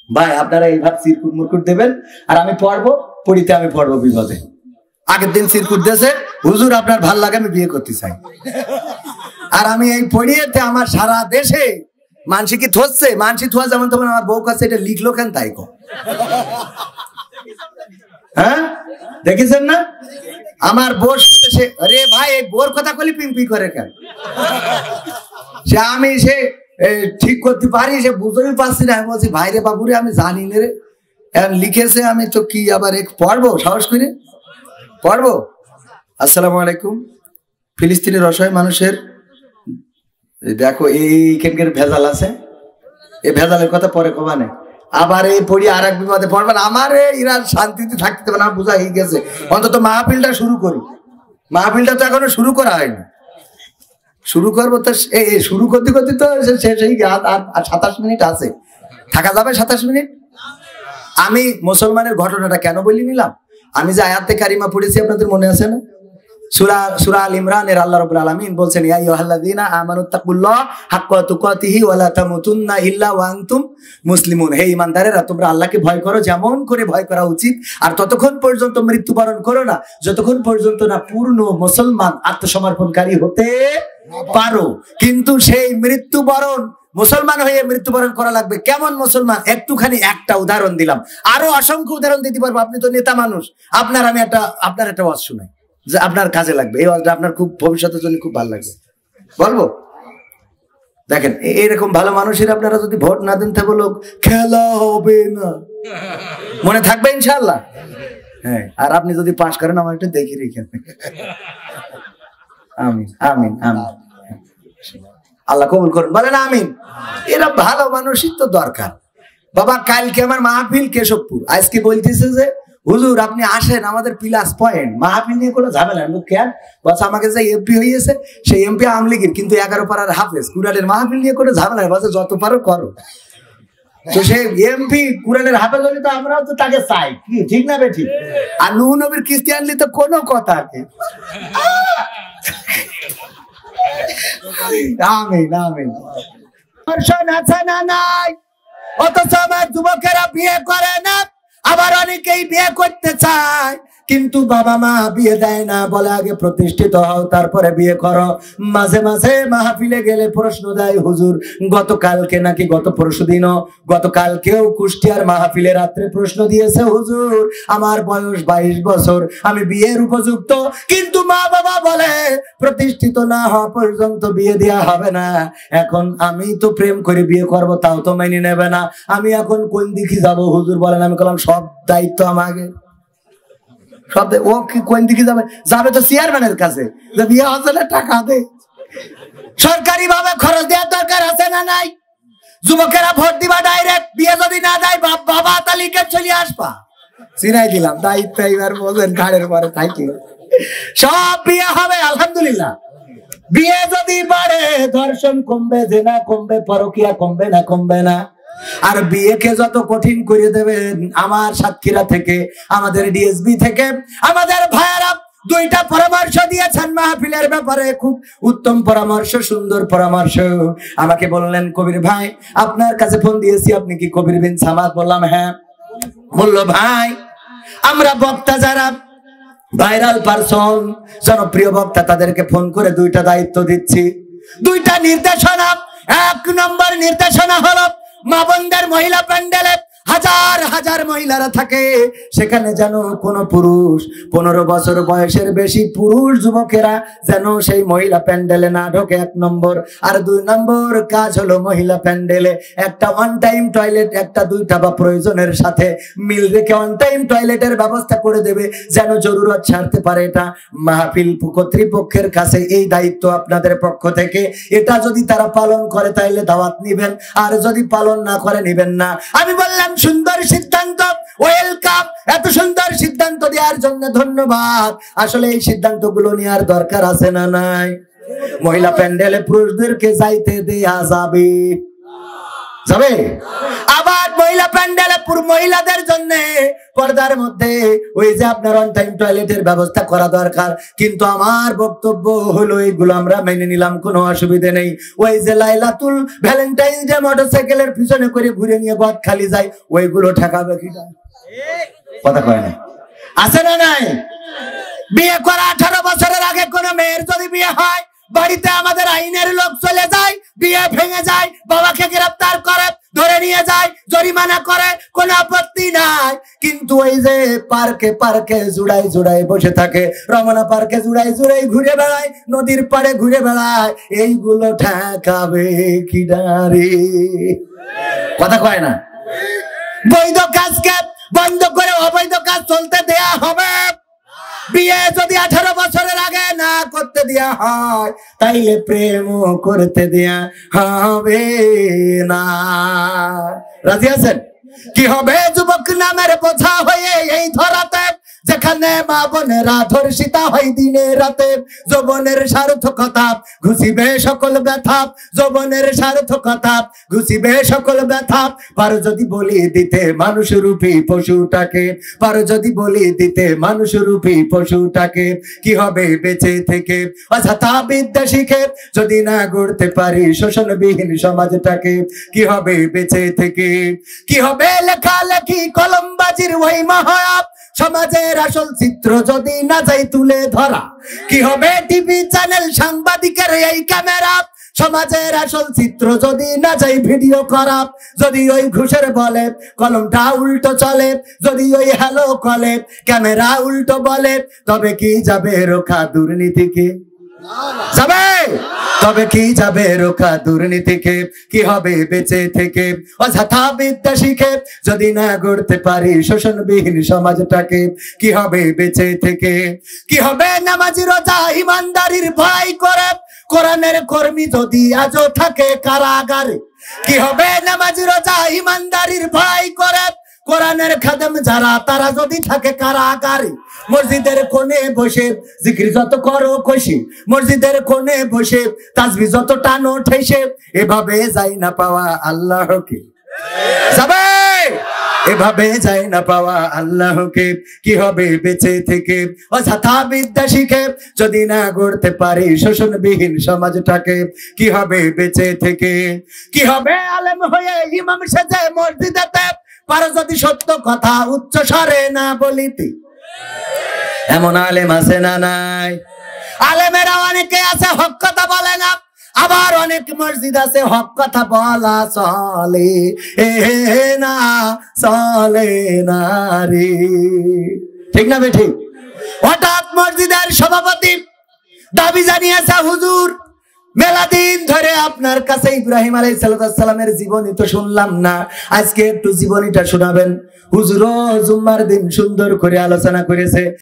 ভাই আপনারা এইভাবে চিরকুট মুরকুট দেবেন, আর আমি পড়বো, পড়িতে আমি পড়বো বিপদে। আগের দিন চিরকুট দেশে, হুজুর আপনার ভাল লাগে আমি বিয়ে করতে চাই, আর আমি এই পড়িয়েতে আমার সারা দেশে মানসি কি থচ্ছে, মানসি থোয়া যেমন তখন আমার বউ কাছে এটা লিখলো কেন তাই কো। হ্যাঁ দেখেছেন না আমার বোর সাথে সে, আরে ভাই এই বোর কথা কলি পিম্পি করে কেন, সে আমি সে ঠিক করতে পারি, সে বুঝতেই পারছি না। আমি বলছি ভাই রে বাবুরে আমি জানি না রে, লিখেছে আমি তো কি আবার পড়বো, সাহস করে পড়বো। আসসালামু আলাইকুম। ফিলিস্তিনের অসহায় মানুষের দেখো এইখানকার ভেজাল আছে, এই ভেজালের কথা পরে কমানে, আবার এই পড়ি আর এক বিপদে পড়বেন। আমার এরা শান্তিতে থাকতে পারে না, বোঝা হয়ে গেছে। অন্তত মাহফিলটা শুরু করি, মাহফিলটা তো এখনো শুরু করা হয়নি, শুরু করবো তো শুরু করতে করতে তো শেষ হয়ে গেছে। আর 27 মিনিট আছে, থাকা যাবে 27 মিনিট। আমি মুসলমানের ঘটনাটা কেন বলি নিলাম, আমি যে আয়াতে কারিমা পড়েছি আপনাদের মনে আছে না? সূরা আল ইমরানের আল্লাহ রাব্বুল আলামিন বলছেন, ইয়া আইয়ুহাল্লাযীনা আমানুত্তাকুল্লাহ হাক্কা তুকাতিহি ওয়া লা তামুতুন্না ইল্লা ওয়া আনতুম মুসলিমুন। হে ঈমানদারেরা, তোমরা আল্লাহকে ভয় করো যেমন করে ভয় করা উচিত, আর ততক্ষণ পর্যন্ত মৃত্যুবরণ করো না যতক্ষণ পর্যন্ত না পূর্ণ মুসলমান আত্মসমর্পণকারী হতে পারো। কিন্তু সেই মৃত্যুবরণ মুসলমান হয়ে মৃত্যুবরণ করা লাগবে। কেমন মুসলমান? একটুখানি একটা উদাহরণ দিলাম, আরো অসংখ্য উদাহরণ দিতে পারবো। আপনি তো নেতা মানুষ, আপনার একটা ওয়াজ শুনাই যে আপনার কাজে লাগবে, এই ওয়াজটা আপনার খুব ভবিষ্যতের জন্য খুব ভালো লাগবে, বলবো। দেখেন এরকম ভালো মানুষের আপনারা যদি ভোট না দেন তাহলে লোক খেলা হবে না, মনে থাকবে ইনশাআল্লাহ। হ্যাঁ, আর আপনি যদি পাশ করেন আমার একটু দেখে রেখে, আমিন আমিন আমিন, আল্লাহ কবুল করুন, বলেন আমিন। এরা ভালো মানুষই তো দরকার। বাবা কালকে আমার মাহফিল কেশবপুর, আজকে বলতেছে যে হুজুর আপনি আসেন আমাদের প্লাস পয়েন্ট, মাহফিল নিয়ে কোনো ঝামেলা নেই। কেন বলছে আমাকে যে এমপি হয়েছে সেই এমপি আওয়ামী লীগের, কিন্তু 11 পাড়ার হাফেজ, কুড়ালের মাহফিল নিয়ে কোনো ঝামেলা নেই, বলছে যত পারো করো। তো সেই এমপি কুড়ালের হাফেজ হলে তো আমরাও তো তাকে চাই, কি ঠিক না বে ঠিক? আর নূহ নবীর কিস্তি আনলে তো কোনো কথা নেই। আমিন আমিন। দর্শন আছে না নাই? অথচ আমার যুবকেরা বিয়ে করে না, আবার অনেকেই বিয়ে করতে চায় কিন্তু বাবা মা বিয়ে দেয় না, বলে আগে প্রতিষ্ঠিত হও তারপরে বিয়ে করো। মাঝে মাঝে মাহফিলে গেলে প্রশ্ন দেয়, হুজুর গতকালকে নাকি গত পরশুদিনও, গতকালকেও কুষ্টিয়ার মাহফিলে রাত্রে প্রশ্ন দিয়েছে, হুজুর আমার বয়স 22 বছর, আমি বিয়ের উপযুক্ত, কিন্তু মা বাবা বলে প্রতিষ্ঠিত না হওয়া পর্যন্ত বিয়ে দেওয়া হবে না। এখন আমি তো প্রেম করে বিয়ে করব, তাও তো মেনে নেবে না, আমি এখন কোন দিকে যাব হুজুর বলেন? আমি বললাম সব দায়িত্ব আমাকে, সব। ও কি কোন দিকে যাবে? যাবে তো চেয়ারম্যানের কাছে, যে বিয়ে হচ্ছে না টাকা দে। সরকারি ভাবে খরচ দেওয়ার দরকার আছে না নাই? যুবকেরা ভোট দিবা ডাইরেক্ট, বিয়ে যদি না দেয় বাবা তালিকা চলে আসবা, চিনাই দিলাম দায়িত্ব। এবার বলেন ঘাড়ের পরে থাকি, সব বিয়ে হবে আলহামদুলিল্লাহ। বিয়ে যদি বাড়ে ধর্ষণ কমবে, জেনা কমবে, পরকিয়া কমবে না? কমবে না। আর বিয়েকে যত কঠিন করে দেবেন, আমার সাতক্ষীরা থেকে, আমাদের ডিএসবি থেকে আমাদের ভাইয়েরা 2টা পরামর্শ দিয়েছেন মাহফিলের ব্যাপারে, খুব উত্তম পরামর্শ, সুন্দর পরামর্শ। আমাকে বললেন কবির ভাই আপনার কাছে ফোন দিয়েছি, আপনি কি কবির বিন সামাদ? বললাম হ্যাঁ। বললো ভাই আমরা বক্তা যারা ভাইরাল পারসন, জনপ্রিয় বক্তা, তাদেরকে ফোন করে 2টা দায়িত্ব দিচ্ছি, 2টা নির্দেশনা। 1 নম্বর নির্দেশনা হলো মা বোনদের মহিলা প্যান্ডেলে হাজার হাজার মহিলারা থাকে, সেখানে যেন কোনো পুরুষ 15 বছর বয়সের বেশি পুরুষ যুবকেরা যেন সেই মহিলা প্যান্ডেলে না ঢোকে, 1 নম্বর। আর 2 নম্বর কাজ হলো মহিলা প্যান্ডেলে একটা ওয়ান টাইম টয়লেট, 1টা 2টা বা প্রয়োজনের সাথে মিল রেখে ওয়ান টাইম টয়লেটের ব্যবস্থা করে দেবে, যেন জরুরত ছাড়তে পারে। এটা মাহফিল কর্তৃপক্ষের কাছে এই দায়িত্ব আপনাদের পক্ষ থেকে। এটা যদি তারা পালন করে তাহলে দাওয়াত নিবেন, আর যদি পালন না করে নিবেন না। আমি বললাম সুন্দর সিদ্ধান্ত, ওয়েলকাম। এত সুন্দর সিদ্ধান্ত দেওয়ার জন্য ধন্যবাদ। আসলে এই সিদ্ধান্তগুলো নেওয়ার দরকার আছে না নাই? মহিলা প্যান্ডেলে পুরুষদেরকে যাইতে দেয়া যাবে? যাবে? আবার মহিলা প্যান্ডেলে মির্জাপুর মহিলাদের জন্য পর্দার মধ্যে ওই যে আপনার অন টাইম টয়লেটের ব্যবস্থা করা দরকার, কিন্তু আমার বক্তব্য হলো এইগুলো আমরা মেনে নিলাম, কোনো অসুবিধা নেই। ওই যে লাইলাতুল ভ্যালেন্টাইন ডে মোটরসাইকেলের পিছনে করে ঘুরে নিয়ে গদ খালি যায়, ওইগুলো ঠেকাবে কিনা? কথা কয় না, আছে না নাই? বিয়ে করা 18 বছরের আগে কোন মেয়ের যদি বিয়ে হয়, বাড়িতে আমাদের আইনের লোক চলে যায়, বিয়ে ভেঙে যায়, বাবাকে গ্রেফতার করে ধরে নিয়ে যায়, জরিমানা করে, কোনো আপত্তি নাই। কিন্তু ওই যে পার্কে পার্কে জুড়াই জুড়াই বসে থাকে, রমনা পার্কে জুড়াই জুড়াই ঘুরে বেড়ায়, নদীর পাড়ে ঘুরে বেড়ায়, এইগুলো ঠেকাবে কি ডারে? কথা কয় না। বৈধ কাজকে বন্ধ করে অবৈধ কাজ চলতে দেয়া হবে। বিয়ে যদি 18 বছরের আগে না করতে দেয়া হয়, তাইলে প্রেম করতে দেয়া হবে না। রাজি আছেন? কি হবে যুবক নামের বোঝা হয়ে এই ধরাতে, যেখানে মা বোনেরা ধর্ষিতা হয় দিনে রাতে। যৌবনের সার্থকতা ঘুষিবে সকল ব্যথা, যৌবনের সার্থকতা ঘুষিবে সকল ব্যথা। পারো যদি বলি দিতে মানুষ রূপী পশুটাকে, পারো যদি বলি দিতে মানুষ রূপী পশুটাকে, কি হবে বেঁচে থেকে অযথা বিদ্যা শিখে যদি না গড়তে পারি শোষণবিহীন সমাজটাকে? কি হবে বেঁচে থেকে? কি হবে লেখালেখি কলমবাজির ওই মহাপ সমাজের আসল চিত্র যদি না যাই তুলে ধরা? কি হবে টিভি চ্যানেল সাংবাদিকের এই ক্যামেরা সমাজের আসল চিত্র যদি না যাই ভিডিও করা? যদি ওই ঘুষের বলে কলমটা উল্টো চলে, যদি ওই হ্যালো কলে ক্যামেরা উল্টো বলে, তবে কি যাবে রোখা দুর্নীতিকে? যাবে? তবে কি যাবে রোখা দুর্নীতিকে? কি হবে বেঁচে থেকে অযথা বিদ্যা শিখে যদি না গড়তে পারি শোষণবিহীন সমাজটাকে? কি হবে বেঁচে থেকে? কি হবে নামাজি রোজা ইমানদারির ভয় করে কোরআনের কর্মী যদি আজও থাকে কারাগারে? কি হবে নামাজি রোজা ইমানদারির ভয় করে কোরআনের খাদেম যারা তারা যদি থাকে কারাগারে? মসজিদের কোণে বসে জিকির যত করো খুশি, মসজিদের কোণে বসে তাসবিহ যত টানো ঠেসে, এভাবে যাই না পাওয়া আল্লাহকে? যাবে? এভাবে যাই না পাওয়া আল্লাহকে? কি হবে বেঁচে থেকে অযথা বিদ্যা শিখে যদি না গড়তে পারি শোষণবিহীন সমাজটাকে? কি হবে বেঁচে থেকে? কি হবে আলেম হয়ে ইমাম সেজে মসজিদেতে পারো যদি সত্য কথা উচ্চ স্বরে না বলিতে? এমন আলেম আছে না নাই? আলেমেরা অনেকে আছে হক কথা বলে না, আবার অনেক মসজিদ আছে হক কথা বলা চলে না, চলে না রে। ঠিক না বেঠিক? হঠাৎ মসজিদের সভাপতি দাবি জানিয়েছে, হুজুর মেলা দিন ধরে আপনার কাছে ইব্রাহিম আলাইহিস সালামের জীবনী তো শুনলাম না, আজকে একটু জীবনীটা শোনাবেন। হুজুরও জুম্মার দিন সুন্দর করে আলোচনা করেছে।